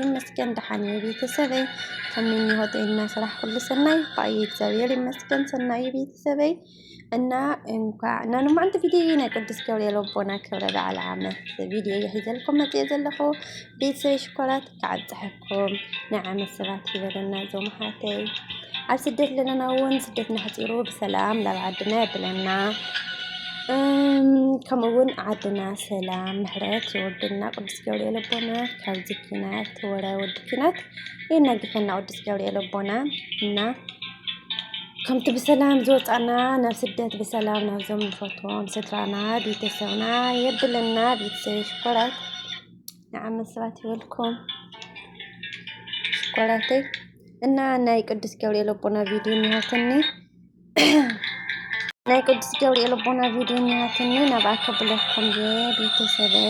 ይመስገን ደህና ቤተሰበይ ከሚሆነውና ስራ ሁሉ ሰናይ ባይ እግዚአብሔር ይመስገን ሰናይ ቤተሰበይ እና እንኳን ናንም አንተ ቪዲዮ ቅዱስ ገብርኤል ወቦና ክብረ በዓል ዓመት ቪዲዮ ይሕዘልኩም መጥየዘለኹ ቤተሰብ ሽኮራት ከዓጽሕኩም ንዓመት ሰባት ይበለና ዞምሓተይ ኣብ ስደት ለና እውን ስደትና ሓፂሩ ብሰላም ናብ ዓድና ይብለና كمون عدنا سلام محرات يودنا قدس جوري لبنا كوزكينات ولا ودكينات إننا قفنا قدس جوري لبنا إننا كمت بسلام زوت أنا نفسدت بسلام نزوم فطوم سترانا بيتسونا يبلنا بيتسوي شكرات نعم السباتي ولكم شكراتي إننا ناي قدس جوري لبنا فيديو نهاتني ናይ ቅዱስ ገብርኤል ልቦና ቪዲዮ ኒያትኒ ናባከብለኩም ቤተሰበይ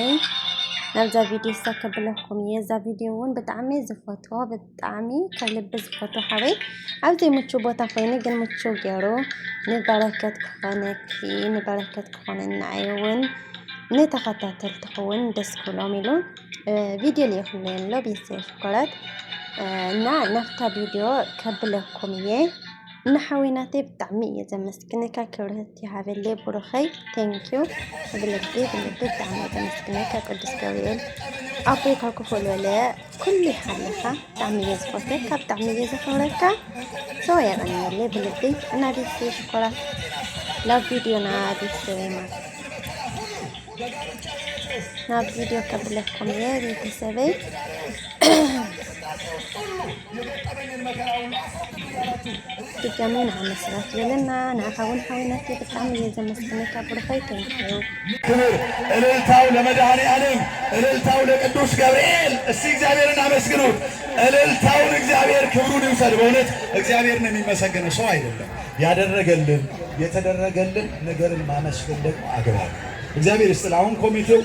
ናብዛ ቪዲዮ ሳከብለኩም የዛ ቪዲዮውን በጣም ዝፈቶ በጣም ከልብ ዝፈቶ ሓበይ ኣብዘይ ምቹ ቦታ ኮይኑ ግን ምቹ ገይሩ ንበረከት ክኾነና አይውን ንተኸታተልትኹን ደስ ክብሎም ኢሉ ቪዲዮ ሊኹለሎ ቤተሰብ ሽኮራት እና ናፍታ ቪዲዮ ከብለኩም نحويناتي بطعمي يزمسكنك كرهتي هابلي بروخي ثانكيو بلدي بطعمي يزمسكنك قدس جوريل أعطيك كفول ولا كل حالها طعمي يزفوتك بطعمي يزفورك سويا غني اللي بلدي أنا بيسي شكرا لا فيديو نادي سويما نا فيديو قبلكم يا ريت سوي تجمعين عن مسرات لنا نحاول حاولناتي بتعمل زي مسكنك برخيتين كبر الالتاو لمدهني ألم الالتاو لقدوس جبريل استغزابيرنا مسكنوت الالتاو لإغزابير كبرون يوسد بونت إغزابيرنا የሚመሰገነ ሰው አይደለም ያደረገልን የተደረገልን ነገርን ማመስገን ደግሞ አገባብ እግዚአብሔር ይስጥል አሁን ኮሚቴው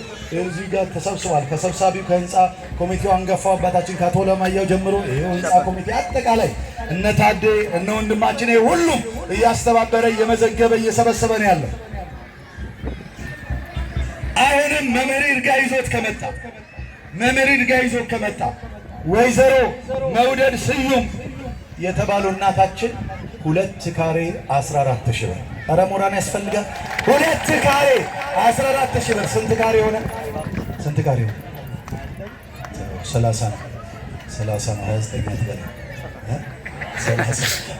እዚህ ጋር ተሰብስቧል ከሰብሳቢው ከህንጻ ኮሚቴው አንገፋው አባታችን ካቶለማያው ጀምሮ ይሄው ህንጻ ኮሚቴ አጠቃላይ እነ ታዴ እነ ወንድማችን ሁሉም እያስተባበረ እየመዘገበ እየሰበሰበ ነው ያለው አሁንም መምህር ይርጋ ይዞት ከመጣ ወይዘሮ መውደድ ስዩም የተባሉ እናታችን 2 ካሬ 14000 ብር አረ ሞራን ያስፈልጋል 2 ካሬ 14000 ብር ስንት ካሬ ሆነ 30 29 ብር 30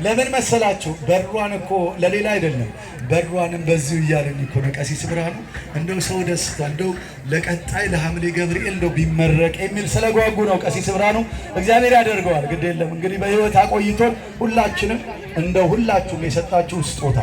ለምን መሰላችሁ በሯን እኮ ለሌላ አይደለም በሯንም በዚሁ ይያለኝ እኮ ነው ቀሲስ ብርሃኑ እንደው ሰው ደስታ እንደው ለቀጣይ ለሐምሌ ገብርኤል እንደው ቢመረቅ የሚል ስለጓጉ ነው ቀሲስ ብርሃኑ እግዚአብሔር ያደርገዋል ግድ የለም እንግዲህ በህይወት አቆይቶን ሁላችንም እንደው ሁላችሁም የሰጣችሁ ስጦታ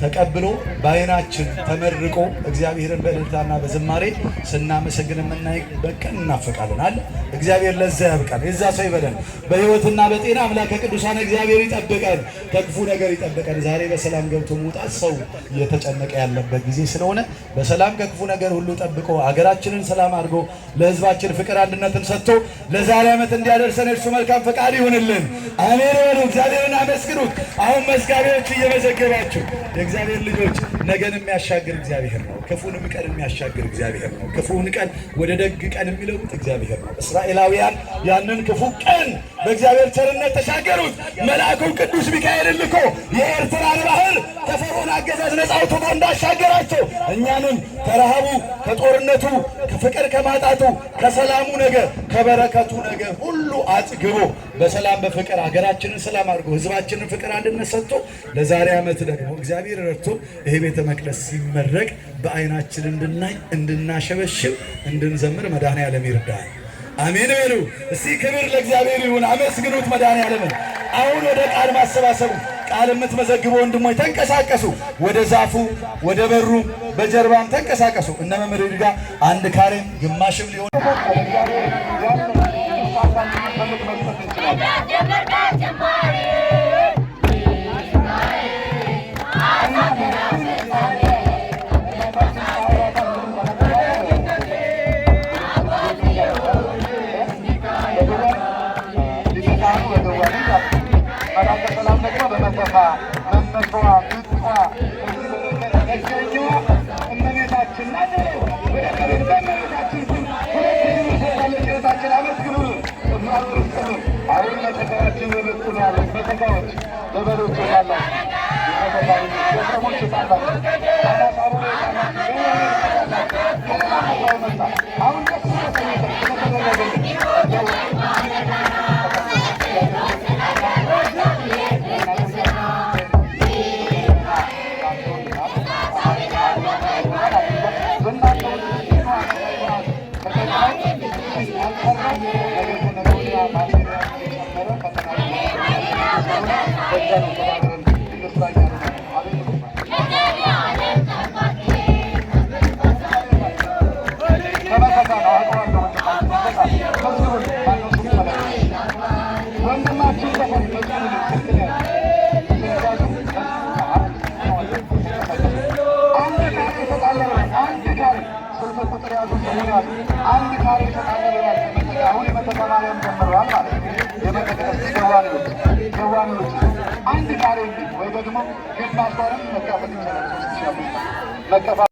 ተቀብሎ ባይናችን ተመርቆ እግዚአብሔርን በእልልታና በዝማሬ ስናመሰግን እናይ በቀን እናፈቃለን አለ እግዚአብሔር ለዛ ያብቃን የዛ ሰው ይበለን በህይወትና በጤና አምላከ ቅዱሳን እግዚአብሔር ይጠብቀን ከክፉ ነገር ይጠብቀን ዛሬ በሰላም ገብቶ መውጣት ሰው እየተጨነቀ ያለበት ጊዜ ስለሆነ በሰላም ከክፉ ነገር ሁሉ ጠብቆ አገራችንን ሰላም አድርጎ ለህዝባችን ፍቅር አንድነትን ሰጥቶ ለዛሬ ዓመት እንዲያደርሰን እርሱ መልካም ፈቃድ ይሁንልን አሜን በሉ እግዚአብሔርን አመስግኑት አሁን መዝጋቢዎች እየመዘገባችሁ እግዚአብሔር ልጆች ነገን የሚያሻግር እግዚአብሔር ነው ክፉንም ቀን የሚያሻግር እግዚአብሔር ነው ክፉን ቀን ወደ ደግ ቀን የሚለውጥ እግዚአብሔር ነው እስራኤላውያን ያንን ክፉ ቀን በእግዚአብሔር ቸርነት ተሻገሩት መልአኩን ቅዱስ ሚካኤል ልኮ የኤርትራን ባህር ከፈርዖን አገዛዝ ነፃ አውጥቶ እንዳሻገራቸው እኛንም ከረሃቡ ከጦርነቱ ከፍቅር ከማጣቱ ከሰላሙ ነገር ከበረከቱ ነገር ሁሉ አጥግቦ በሰላም በፍቅር ሀገራችንን ሰላም አድርጎ ህዝባችንን ፍቅር አንድነት ሰጥቶ ለዛሬ ዓመት ደግሞ እግዚአብሔር ረድቶ ይሄ ቤተ መቅደስ ሲመረቅ በአይናችን እንድናይ እንድናሸበሽብ እንድንዘምር መድኃኔዓለም ይርዳል አሜን በሉ እስቲ ክብር ለእግዚአብሔር ይሁን አመስግኑት መድኃኔዓለምን አሁን ወደ ቃል ማሰባሰቡ ቃል የምትመዘግቡ ወንድሞች ተንቀሳቀሱ ወደ ዛፉ ወደ በሩ በጀርባም ተንቀሳቀሱ እነ መምህር ይርጋ 1 ካሬ ግማሽም ሊሆን እመቤታችን አገልጋዮች ገበሬዎች ያላችሁ የፍረሞች ይጣላችሁ አናሳሩ አሁን አንድ ካሬ ተጣለበናል። አሁን የመተማሪያም ጀምረዋል ማለት ነው። የመተከለስ ገዋኔዎች አንድ ካሬ ወይ ደግሞ ግማሽ ወርም መካፈል ይቻላል። 3 ሺህ